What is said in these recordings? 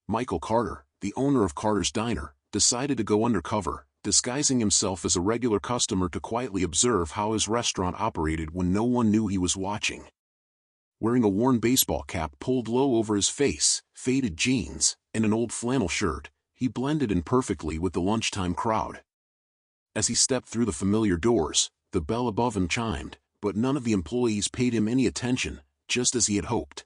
Michael Carter, the owner of Carter's Diner, decided to go undercover, disguising himself as a regular customer to quietly observe how his restaurant operated when no one knew he was watching. Wearing a worn baseball cap pulled low over his face, faded jeans, and an old flannel shirt, he blended in perfectly with the lunchtime crowd. As he stepped through the familiar doors, the bell above him chimed, but none of the employees paid him any attention, just as he had hoped.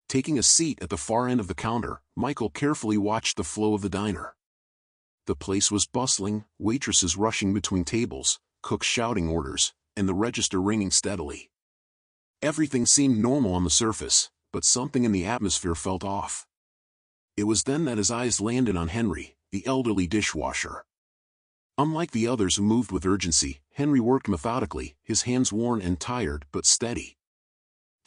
Taking a seat at the far end of the counter, Michael carefully watched the flow of the diner. The place was bustling, waitresses rushing between tables, cooks shouting orders, and the register ringing steadily. Everything seemed normal on the surface, but something in the atmosphere felt off. It was then that his eyes landed on Henry, the elderly dishwasher. Unlike the others who moved with urgency, Henry worked methodically, his hands worn and tired but steady.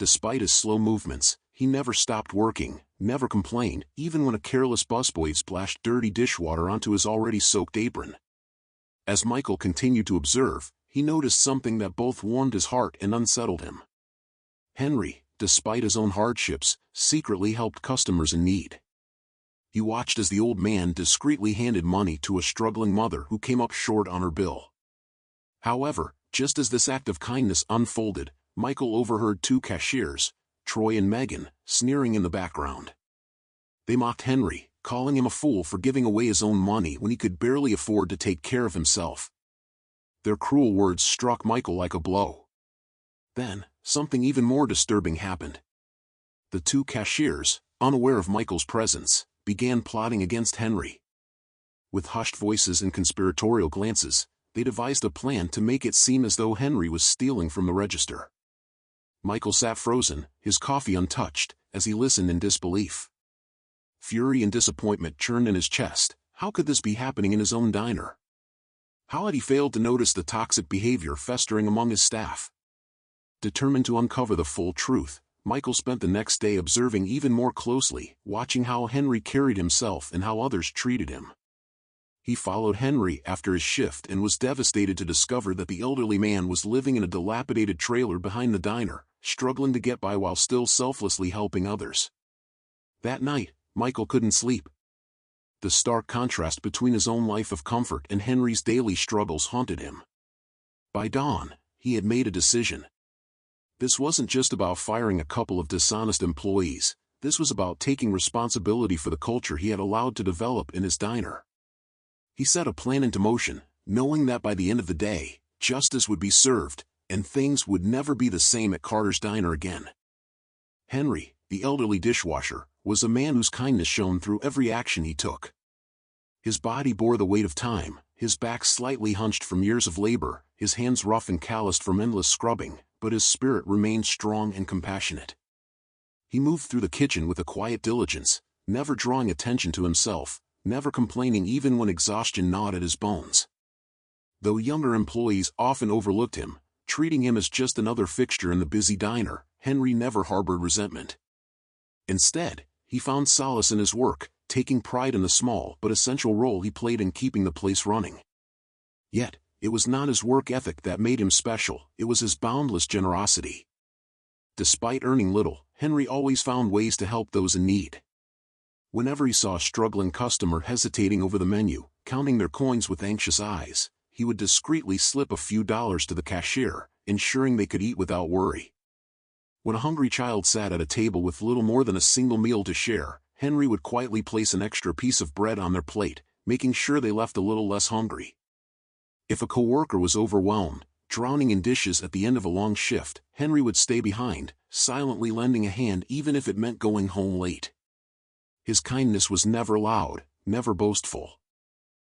Despite his slow movements, he never stopped working, never complained, even when a careless busboy splashed dirty dishwater onto his already soaked apron. As Michael continued to observe, he noticed something that both warmed his heart and unsettled him. Henry, despite his own hardships, secretly helped customers in need. He watched as the old man discreetly handed money to a struggling mother who came up short on her bill. However, just as this act of kindness unfolded, Michael overheard two cashiers, Troy and Megan, sneering in the background. They mocked Henry, calling him a fool for giving away his own money when he could barely afford to take care of himself. Their cruel words struck Michael like a blow. Then, something even more disturbing happened. The two cashiers, unaware of Michael's presence, began plotting against Henry. With hushed voices and conspiratorial glances, they devised a plan to make it seem as though Henry was stealing from the register. Michael sat frozen, his coffee untouched, as he listened in disbelief. Fury and disappointment churned in his chest. How could this be happening in his own diner? How had he failed to notice the toxic behavior festering among his staff? Determined to uncover the full truth, Michael spent the next day observing even more closely, watching how Henry carried himself and how others treated him. He followed Henry after his shift and was devastated to discover that the elderly man was living in a dilapidated trailer behind the diner, struggling to get by while still selflessly helping others. That night, Michael couldn't sleep. The stark contrast between his own life of comfort and Henry's daily struggles haunted him. By dawn, he had made a decision. This wasn't just about firing a couple of dishonest employees, this was about taking responsibility for the culture he had allowed to develop in his diner. He set a plan into motion, knowing that by the end of the day, justice would be served, and things would never be the same at Carter's Diner again. Henry, the elderly dishwasher, was a man whose kindness shone through every action he took. His body bore the weight of time, his back slightly hunched from years of labor, his hands rough and calloused from endless scrubbing, but his spirit remained strong and compassionate. He moved through the kitchen with a quiet diligence, never drawing attention to himself, never complaining even when exhaustion gnawed at his bones. Though younger employees often overlooked him, treating him as just another fixture in the busy diner, Henry never harbored resentment. Instead, he found solace in his work, taking pride in the small but essential role he played in keeping the place running. Yet, it was not his work ethic that made him special, it was his boundless generosity. Despite earning little, Henry always found ways to help those in need. Whenever he saw a struggling customer hesitating over the menu, counting their coins with anxious eyes, he would discreetly slip a few dollars to the cashier, ensuring they could eat without worry. When a hungry child sat at a table with little more than a single meal to share, Henry would quietly place an extra piece of bread on their plate, making sure they left a little less hungry. If a coworker was overwhelmed, drowning in dishes at the end of a long shift, Henry would stay behind, silently lending a hand even if it meant going home late. His kindness was never loud, never boastful.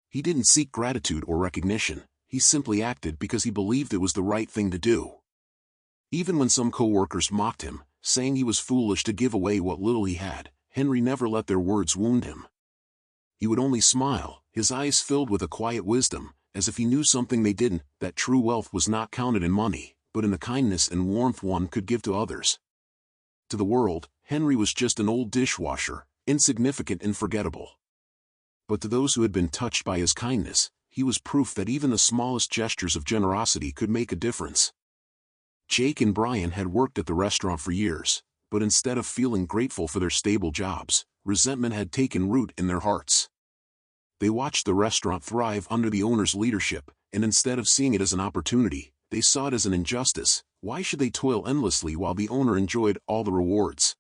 He didn't seek gratitude or recognition, he simply acted because he believed it was the right thing to do. Even when some coworkers mocked him, saying he was foolish to give away what little he had, Henry never let their words wound him. He would only smile, his eyes filled with a quiet wisdom, as if he knew something they didn't, that true wealth was not counted in money, but in the kindness and warmth one could give to others. To the world, Henry was just an old dishwasher, insignificant and forgettable. But to those who had been touched by his kindness, he was proof that even the smallest gestures of generosity could make a difference. Jake and Brian had worked at the restaurant for years, but instead of feeling grateful for their stable jobs, resentment had taken root in their hearts. They watched the restaurant thrive under the owner's leadership, and instead of seeing it as an opportunity, they saw it as an injustice. Why should they toil endlessly while the owner enjoyed all the rewards?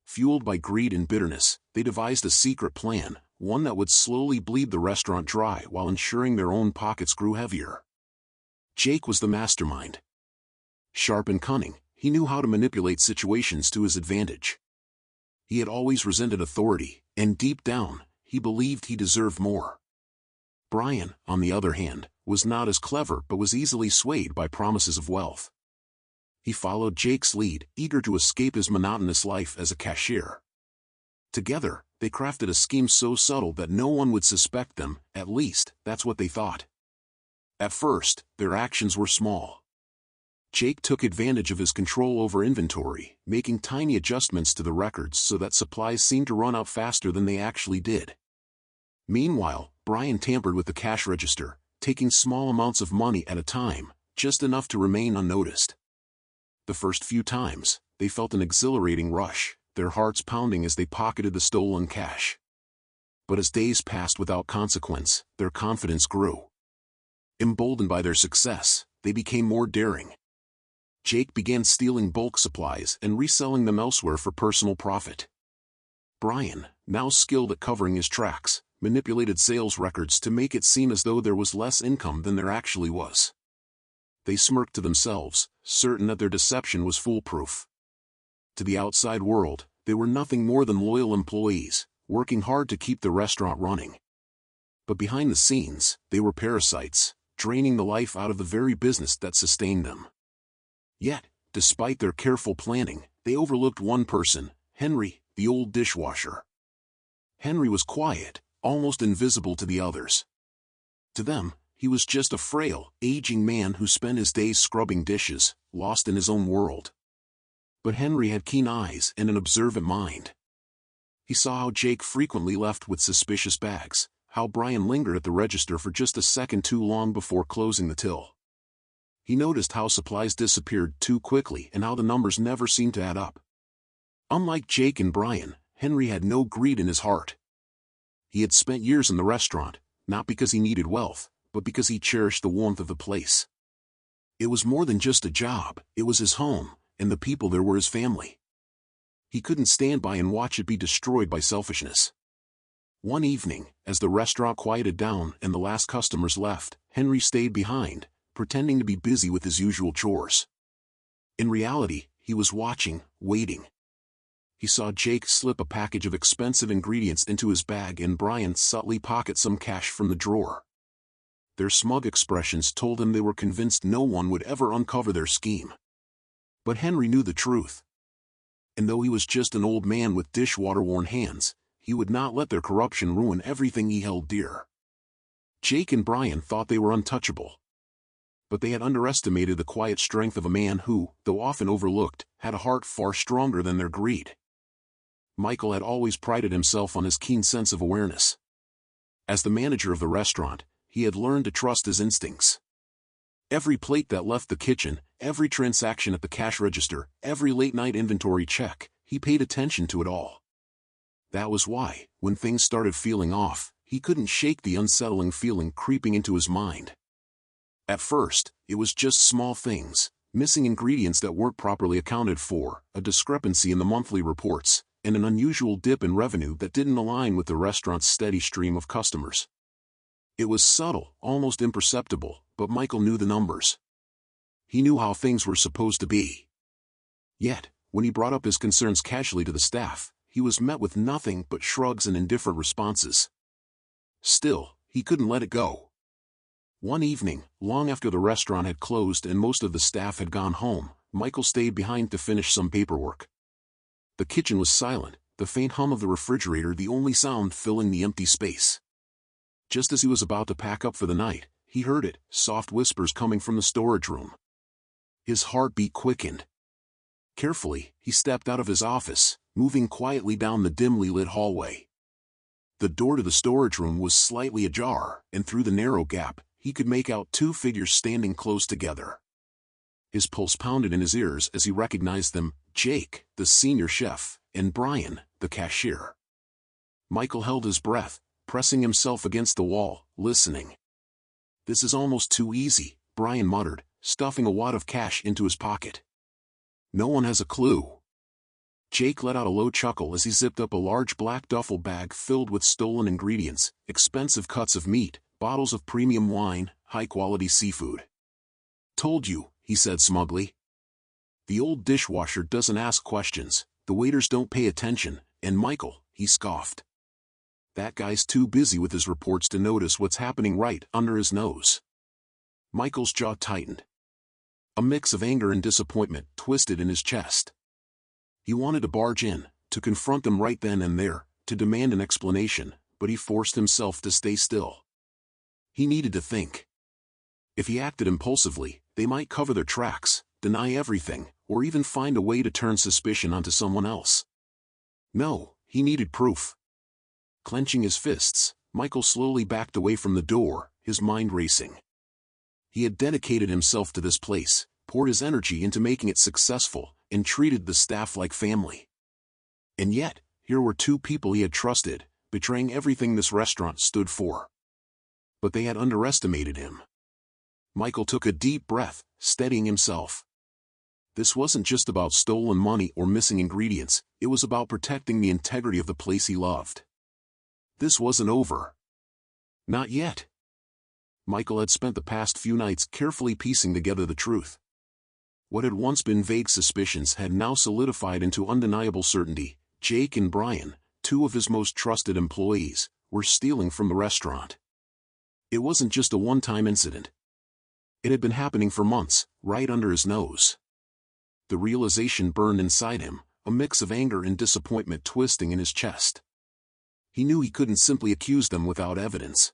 Fueled by greed and bitterness, they devised a secret plan, one that would slowly bleed the restaurant dry while ensuring their own pockets grew heavier. Jake was the mastermind. Sharp and cunning, he knew how to manipulate situations to his advantage. He had always resented authority, and deep down, he believed he deserved more. Brian, on the other hand, was not as clever but was easily swayed by promises of wealth. He followed Jake's lead, eager to escape his monotonous life as a cashier. Together, they crafted a scheme so subtle that no one would suspect them, at least, that's what they thought. At first, their actions were small. Jake took advantage of his control over inventory, making tiny adjustments to the records so that supplies seemed to run out faster than they actually did. Meanwhile, Brian tampered with the cash register, taking small amounts of money at a time, just enough to remain unnoticed. The first few times, they felt an exhilarating rush, their hearts pounding as they pocketed the stolen cash. But as days passed without consequence, their confidence grew. Emboldened by their success, they became more daring. Jake began stealing bulk supplies and reselling them elsewhere for personal profit. Brian, now skilled at covering his tracks, manipulated sales records to make it seem as though there was less income than there actually was. They smirked to themselves, certain that their deception was foolproof. To the outside world, they were nothing more than loyal employees, working hard to keep the restaurant running. But behind the scenes, they were parasites, draining the life out of the very business that sustained them. Yet, despite their careful planning, they overlooked one person, Henry, the old dishwasher. Henry was quiet, almost invisible to the others. To them, he was just a frail, aging man who spent his days scrubbing dishes, lost in his own world. But Henry had keen eyes and an observant mind. He saw how Jake frequently left with suspicious bags, how Brian lingered at the register for just a second too long before closing the till. He noticed how supplies disappeared too quickly and how the numbers never seemed to add up. Unlike Jake and Brian, Henry had no greed in his heart. He had spent years in the restaurant, not because he needed wealth, but because he cherished the warmth of the place. It was more than just a job, it was his home, and the people there were his family. He couldn't stand by and watch it be destroyed by selfishness. One evening, as the restaurant quieted down and the last customers left, Henry stayed behind, pretending to be busy with his usual chores. In reality, he was watching, waiting. He saw Jake slip a package of expensive ingredients into his bag and Brian subtly pocket some cash from the drawer. Their smug expressions told him they were convinced no one would ever uncover their scheme. But Henry knew the truth. And though he was just an old man with dishwater-worn hands, he would not let their corruption ruin everything he held dear. Jake and Brian thought they were untouchable. But they had underestimated the quiet strength of a man who, though often overlooked, had a heart far stronger than their greed. Michael had always prided himself on his keen sense of awareness. As the manager of the restaurant, he had learned to trust his instincts. Every plate that left the kitchen, every transaction at the cash register, every late-night inventory check, he paid attention to it all. That was why, when things started feeling off, he couldn't shake the unsettling feeling creeping into his mind. At first, it was just small things, missing ingredients that weren't properly accounted for, a discrepancy in the monthly reports, and an unusual dip in revenue that didn't align with the restaurant's steady stream of customers. It was subtle, almost imperceptible, but Michael knew the numbers. He knew how things were supposed to be. Yet, when he brought up his concerns casually to the staff, he was met with nothing but shrugs and indifferent responses. Still, he couldn't let it go. One evening, long after the restaurant had closed and most of the staff had gone home, Michael stayed behind to finish some paperwork. The kitchen was silent, the faint hum of the refrigerator the only sound filling the empty space. Just as he was about to pack up for the night, he heard it, soft whispers coming from the storage room. His heartbeat quickened. Carefully, he stepped out of his office, moving quietly down the dimly lit hallway. The door to the storage room was slightly ajar, and through the narrow gap, he could make out two figures standing close together. His pulse pounded in his ears as he recognized them, Jake, the senior chef, and Brian, the cashier. Michael held his breath, pressing himself against the wall, listening. "This is almost too easy," Brian muttered, stuffing a wad of cash into his pocket. "No one has a clue." Jake let out a low chuckle as he zipped up a large black duffel bag filled with stolen ingredients, expensive cuts of meat, bottles of premium wine, high-quality seafood. "Told you," he said smugly. "The old dishwasher doesn't ask questions, the waiters don't pay attention, and Michael," he scoffed. "That guy's too busy with his reports to notice what's happening right under his nose." Michael's jaw tightened. A mix of anger and disappointment twisted in his chest. He wanted to barge in, to confront them right then and there, to demand an explanation, but he forced himself to stay still. He needed to think. If he acted impulsively, they might cover their tracks, deny everything, or even find a way to turn suspicion onto someone else. No, he needed proof. Clenching his fists, Michael slowly backed away from the door, his mind racing. He had dedicated himself to this place, poured his energy into making it successful, and treated the staff like family. And yet, here were two people he had trusted, betraying everything this restaurant stood for. But they had underestimated him. Michael took a deep breath, steadying himself. This wasn't just about stolen money or missing ingredients, it was about protecting the integrity of the place he loved. This wasn't over. Not yet. Michael had spent the past few nights carefully piecing together the truth. What had once been vague suspicions had now solidified into undeniable certainty. Jake and Brian, two of his most trusted employees, were stealing from the restaurant. It wasn't just a one-time incident. It had been happening for months, right under his nose. The realization burned inside him, a mix of anger and disappointment twisting in his chest. He knew he couldn't simply accuse them without evidence.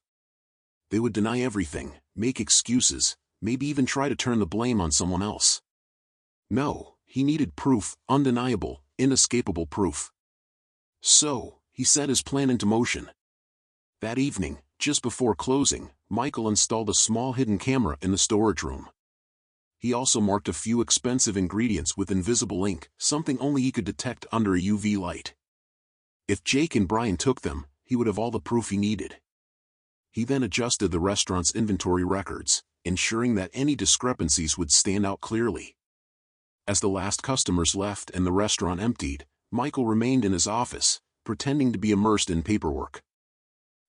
They would deny everything, make excuses, maybe even try to turn the blame on someone else. No, he needed proof, undeniable, inescapable proof. So, he set his plan into motion. That evening, just before closing, Michael installed a small hidden camera in the storage room. He also marked a few expensive ingredients with invisible ink, something only he could detect under a UV light. If Jake and Brian took them, he would have all the proof he needed. He then adjusted the restaurant's inventory records, ensuring that any discrepancies would stand out clearly. As the last customers left and the restaurant emptied, Michael remained in his office, pretending to be immersed in paperwork.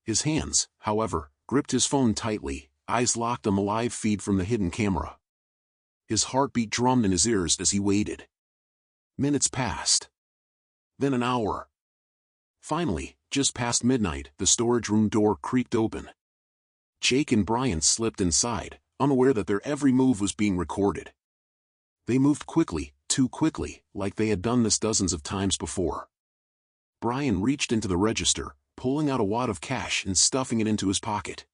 His hands, however, gripped his phone tightly, eyes locked on the live feed from the hidden camera. His heartbeat drummed in his ears as he waited. Minutes passed. Then an hour. Finally, just past midnight, the storage room door creaked open. Jake and Brian slipped inside, unaware that their every move was being recorded. They moved quickly, too quickly, like they had done this dozens of times before. Brian reached into the register, pulling out a wad of cash and stuffing it into his pocket.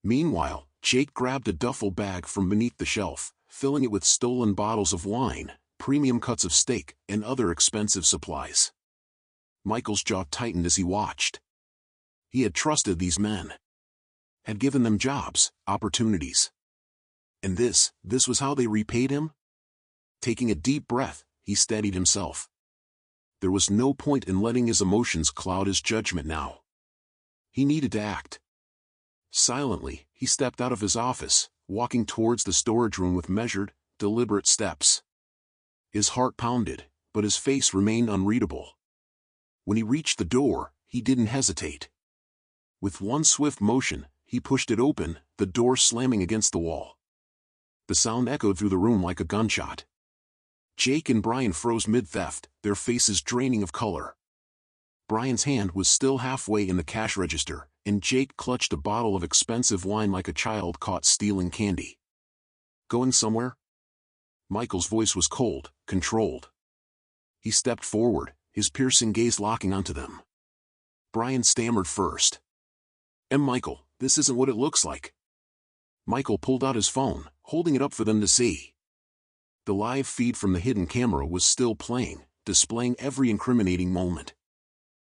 Meanwhile, Jake grabbed a duffel bag from beneath the shelf, filling it with stolen bottles of wine, premium cuts of steak, and other expensive supplies. Michael's jaw tightened as he watched. He had trusted these men. Had given them jobs, opportunities. And this was how they repaid him? Taking a deep breath, he steadied himself. There was no point in letting his emotions cloud his judgment now. He needed to act. Silently, he stepped out of his office, walking towards the storage room with measured, deliberate steps. His heart pounded, but his face remained unreadable. When he reached the door, he didn't hesitate. With one swift motion, he pushed it open, the door slamming against the wall. The sound echoed through the room like a gunshot. Jake and Brian froze mid-theft, their faces draining of color. Brian's hand was still halfway in the cash register, and Jake clutched a bottle of expensive wine like a child caught stealing candy. Going somewhere? Michael's voice was cold, controlled. He stepped forward, his piercing gaze locking onto them. Brian stammered first. Michael, this isn't what it looks like." Michael pulled out his phone, holding it up for them to see. The live feed from the hidden camera was still playing, displaying every incriminating moment.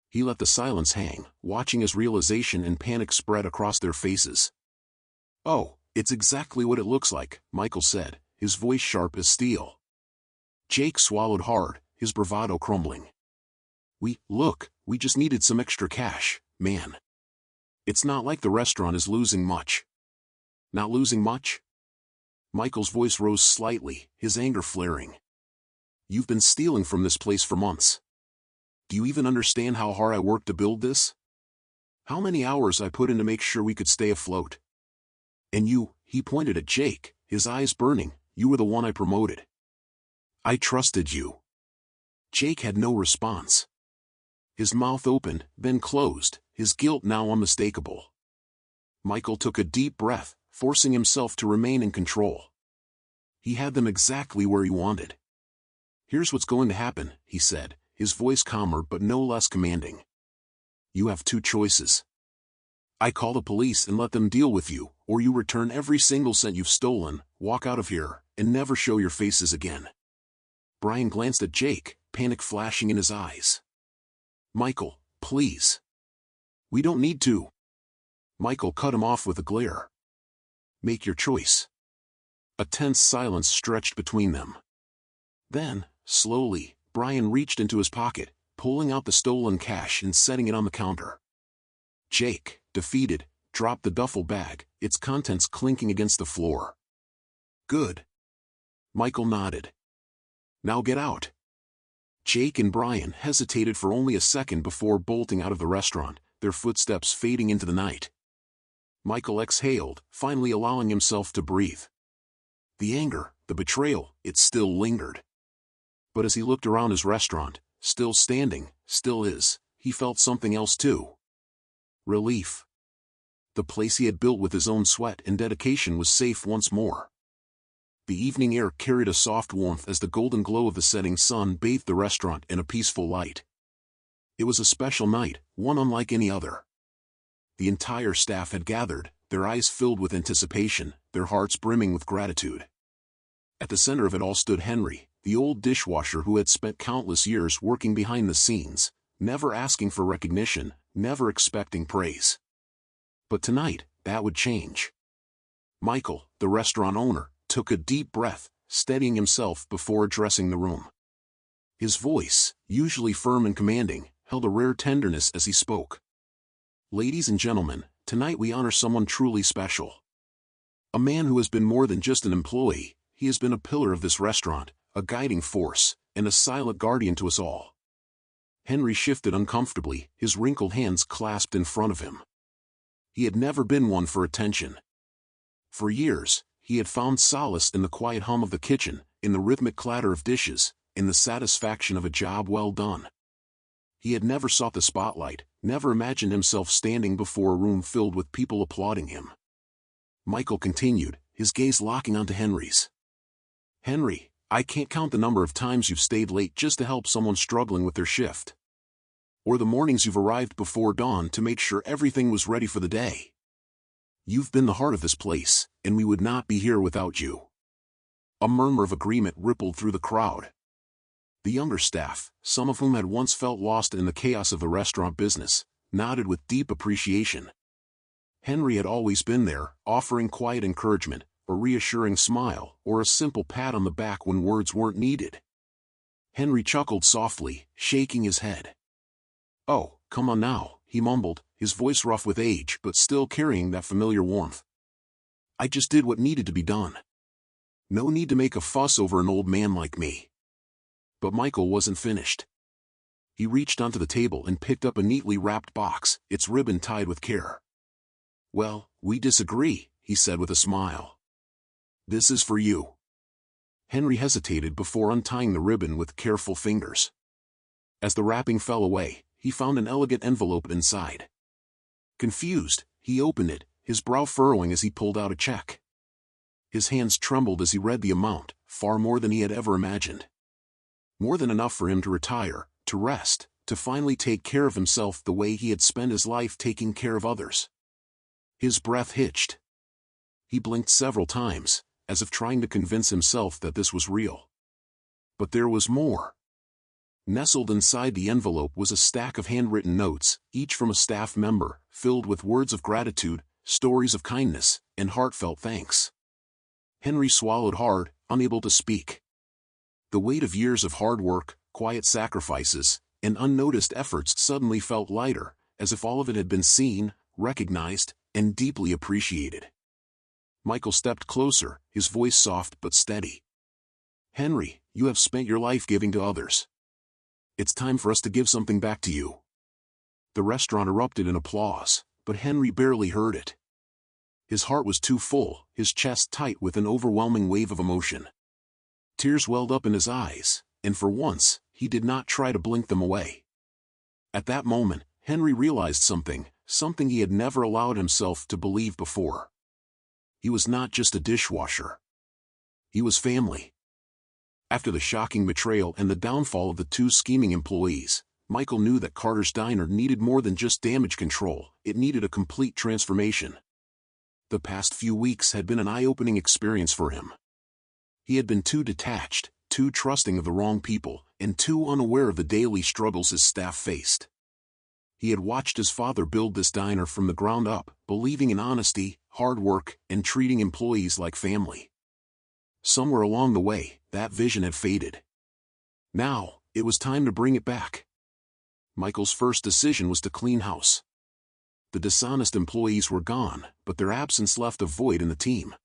He let the silence hang, watching as realization and panic spread across their faces. "Oh, it's exactly what it looks like," Michael said, his voice sharp as steel. Jake swallowed hard, his bravado crumbling. We just needed some extra cash, man. It's not like the restaurant is losing much." "Not losing much?" Michael's voice rose slightly, his anger flaring. "You've been stealing from this place for months. Do you even understand how hard I worked to build this? How many hours I put in to make sure we could stay afloat? And you," he pointed at Jake, his eyes burning, "you were the one I promoted. I trusted you." Jake had no response. His mouth opened, then closed, his guilt now unmistakable. Michael took a deep breath, forcing himself to remain in control. He had them exactly where he wanted. "Here's what's going to happen," he said, his voice calmer but no less commanding. "You have two choices. I call the police and let them deal with you, or you return every single cent you've stolen, walk out of here, and never show your faces again." Brian glanced at Jake, panic flashing in his eyes. "Michael, please. We don't need to." Michael cut him off with a glare. "Make your choice." A tense silence stretched between them. Then, slowly, Brian reached into his pocket, pulling out the stolen cash and setting it on the counter. Jake, defeated, dropped the duffel bag, its contents clinking against the floor. "Good." Michael nodded. "Now get out." Jake and Brian hesitated for only a second before bolting out of the restaurant, their footsteps fading into the night. Michael exhaled, finally allowing himself to breathe. The anger, the betrayal, it still lingered. But as he looked around his restaurant, still standing, still his, he felt something else too. Relief. The place he had built with his own sweat and dedication was safe once more. The evening air carried a soft warmth as the golden glow of the setting sun bathed the restaurant in a peaceful light. It was a special night, one unlike any other. The entire staff had gathered, their eyes filled with anticipation, their hearts brimming with gratitude. At the center of it all stood Henry, the old dishwasher who had spent countless years working behind the scenes, never asking for recognition, never expecting praise. But tonight, that would change. Michael, the restaurant owner, took a deep breath, steadying himself before addressing the room. His voice, usually firm and commanding, held a rare tenderness as he spoke. "Ladies and gentlemen, tonight we honor someone truly special. A man who has been more than just an employee, he has been a pillar of this restaurant, a guiding force, and a silent guardian to us all." Henry shifted uncomfortably, his wrinkled hands clasped in front of him. He had never been one for attention. For years, he had found solace in the quiet hum of the kitchen, in the rhythmic clatter of dishes, in the satisfaction of a job well done. He had never sought the spotlight, never imagined himself standing before a room filled with people applauding him. Michael continued, his gaze locking onto Henry's. "Henry, I can't count the number of times you've stayed late just to help someone struggling with their shift. Or the mornings you've arrived before dawn to make sure everything was ready for the day. You've been the heart of this place, and we would not be here without you." A murmur of agreement rippled through the crowd. The younger staff, some of whom had once felt lost in the chaos of the restaurant business, nodded with deep appreciation. Henry had always been there, offering quiet encouragement, a reassuring smile, or a simple pat on the back when words weren't needed. Henry chuckled softly, shaking his head. "Oh, come on now," he mumbled, his voice rough with age but still carrying that familiar warmth. "I just did what needed to be done. No need to make a fuss over an old man like me." But Michael wasn't finished. He reached onto the table and picked up a neatly wrapped box, its ribbon tied with care. "Well, we disagree," he said with a smile. "This is for you." Henry hesitated before untying the ribbon with careful fingers. As the wrapping fell away, he found an elegant envelope inside. Confused, he opened it, his brow furrowing as he pulled out a check. His hands trembled as he read the amount, far more than he had ever imagined. More than enough for him to retire, to rest, to finally take care of himself the way he had spent his life taking care of others. His breath hitched. He blinked several times, as if trying to convince himself that this was real. But there was more. Nestled inside the envelope was a stack of handwritten notes, each from a staff member, filled with words of gratitude, stories of kindness, and heartfelt thanks. Henry swallowed hard, unable to speak. The weight of years of hard work, quiet sacrifices, and unnoticed efforts suddenly felt lighter, as if all of it had been seen, recognized, and deeply appreciated. Michael stepped closer, his voice soft but steady. "Henry, you have spent your life giving to others. It's time for us to give something back to you." The restaurant erupted in applause, but Henry barely heard it. His heart was too full, his chest tight with an overwhelming wave of emotion. Tears welled up in his eyes, and for once, he did not try to blink them away. At that moment, Henry realized something he had never allowed himself to believe before. He was not just a dishwasher. He was family. After the shocking betrayal and the downfall of the two scheming employees, Michael knew that Carter's Diner needed more than just damage control, it needed a complete transformation. The past few weeks had been an eye-opening experience for him. He had been too detached, too trusting of the wrong people, and too unaware of the daily struggles his staff faced. He had watched his father build this diner from the ground up, believing in honesty, hard work, and treating employees like family. Somewhere along the way, that vision had faded. Now, it was time to bring it back. Michael's first decision was to clean house. The dishonest employees were gone, but their absence left a void in the team.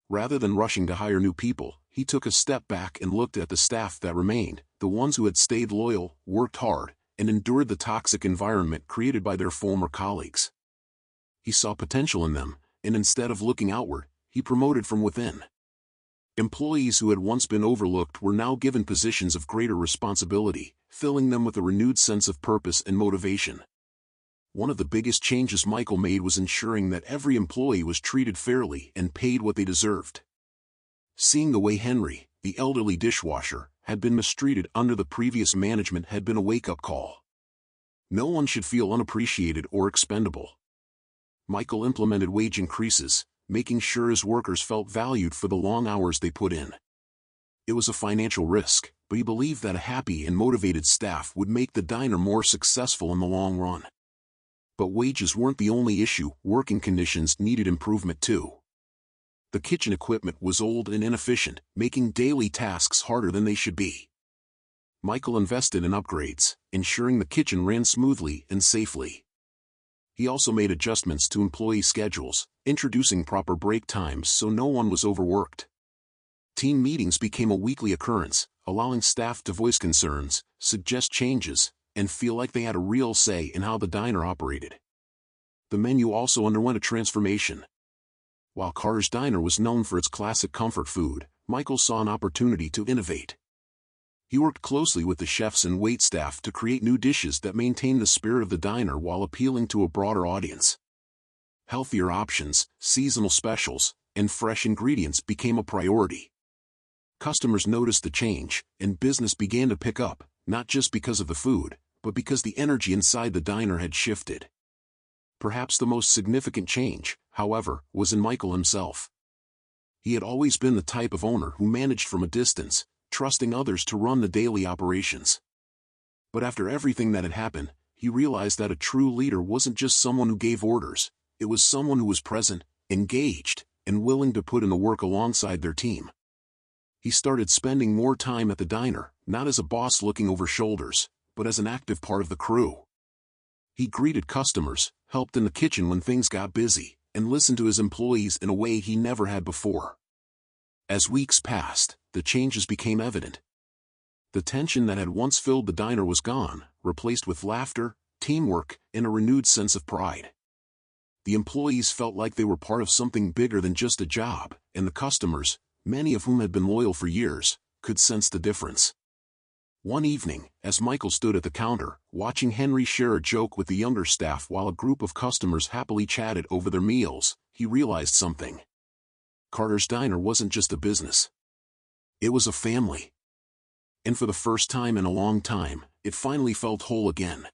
Rather than rushing to hire new people, he took a step back and looked at the staff that remained, the ones who had stayed loyal, worked hard, and endured the toxic environment created by their former colleagues. He saw potential in them, and instead of looking outward, he promoted from within. Employees who had once been overlooked were now given positions of greater responsibility, filling them with a renewed sense of purpose and motivation. One of the biggest changes Michael made was ensuring that every employee was treated fairly and paid what they deserved. Seeing the way Henry, the elderly dishwasher, had been mistreated under the previous management had been a wake-up call. No one should feel unappreciated or expendable. Michael implemented wage increases, making sure his workers felt valued for the long hours they put in. It was a financial risk, but he believed that a happy and motivated staff would make the diner more successful in the long run. But wages weren't the only issue, working conditions needed improvement too. The kitchen equipment was old and inefficient, making daily tasks harder than they should be. Michael invested in upgrades, ensuring the kitchen ran smoothly and safely. He also made adjustments to employee schedules, introducing proper break times so no one was overworked. Team meetings became a weekly occurrence, allowing staff to voice concerns, suggest changes, and feel like they had a real say in how the diner operated. The menu also underwent a transformation. While Carter's Diner was known for its classic comfort food, Michael saw an opportunity to innovate. He worked closely with the chefs and waitstaff to create new dishes that maintained the spirit of the diner while appealing to a broader audience. Healthier options, seasonal specials, and fresh ingredients became a priority. Customers noticed the change, and business began to pick up, not just because of the food, but because the energy inside the diner had shifted. Perhaps the most significant change, however, was in Michael himself. He had always been the type of owner who managed from a distance, trusting others to run the daily operations. But after everything that had happened, he realized that a true leader wasn't just someone who gave orders, it was someone who was present, engaged, and willing to put in the work alongside their team. He started spending more time at the diner, not as a boss looking over shoulders, but as an active part of the crew. He greeted customers, helped in the kitchen when things got busy, and listened to his employees in a way he never had before. As weeks passed, the changes became evident. The tension that had once filled the diner was gone, replaced with laughter, teamwork, and a renewed sense of pride. The employees felt like they were part of something bigger than just a job, and the customers, many of whom had been loyal for years, could sense the difference. One evening, as Michael stood at the counter, watching Henry share a joke with the younger staff while a group of customers happily chatted over their meals, he realized something. Carter's Diner wasn't just a business. It was a family. And for the first time in a long time, it finally felt whole again.